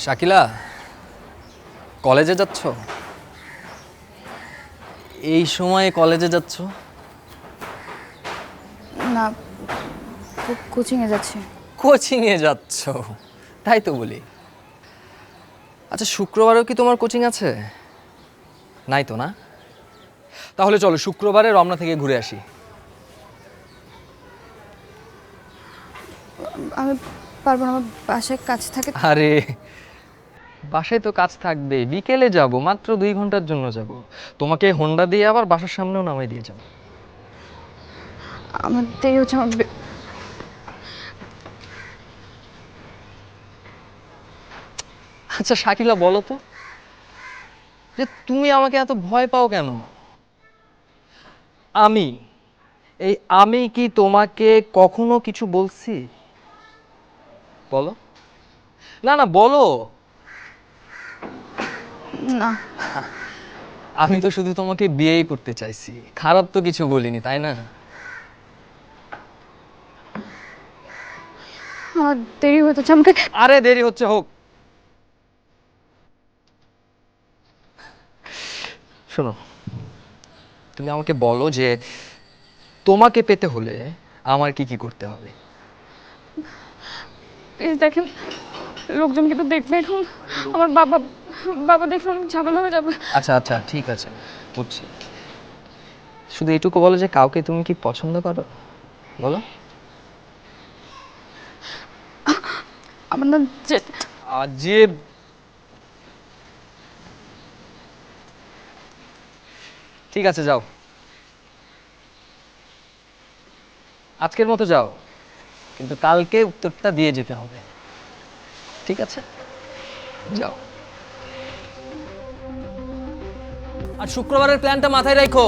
শাকিলা, কলেজে যাচ্ছ? এই সময়ে কলেজে যাচ্ছ? না, কোচিংয়ে যাচ্ছি। কোচিংয়ে যাচ্ছ? তাই তো বলি। আচ্ছা, শুক্রবারেও কি তোমার কোচিং আছে? নাই তো না? তাহলে চলো শুক্রবারে রমনা থেকে ঘুরে আসি। আমি পারবো না, আমার বাসায় কাজ থাকে। আরে, বাসায় তো কাজ থাকবে, বিকেলে যাব, মাত্র 2 ঘন্টার জন্য যাব। তোমাকে হোন্ডা দিয়ে আবার বাসার সামনেও নামাই দিয়ে যাব। আমার দেরি হচ্ছে। আচ্ছা শাকিলা, বলো তো যে তুমি আমাকে এত ভয় পাও কেন? আমি আমি কি তোমাকে কখনো কিছু বলছি? বলো। না না, বলো। না, আমি তো শুধু তোমাকে বিয়েই করতে চাইছি, খারাপ তো কিছু বলিনি, তাই না? আমার দেরি হচ্ছে আমাকে। আরে দেরি হচ্ছে হোক। শোনো, তুমি আমাকে বলো যে তোমাকে পেতে হলে আমার কি কি করতে হবে। প্লিজ দেখেন, লোকজন কিন্তু দেখবে এখন। আমার বাবা বাবা দেখলে অনেক ঝামেলা হয়ে যাবে। আচ্ছা আচ্ছা, ঠিক আছে, বুঝছি। শুধু এটুকু বলো যে কাউকে তুমি কি পছন্দ করো, বলো। আমার না যে আজীব। ঠিক আছে, যাও, আজকের মতো যাও, কিন্তু কালকে উত্তরটা দিয়ে যেতে হবে, ঠিক আছে? যাও। আর শুক্রবারের প্ল্যানটা মাথায় রাখো।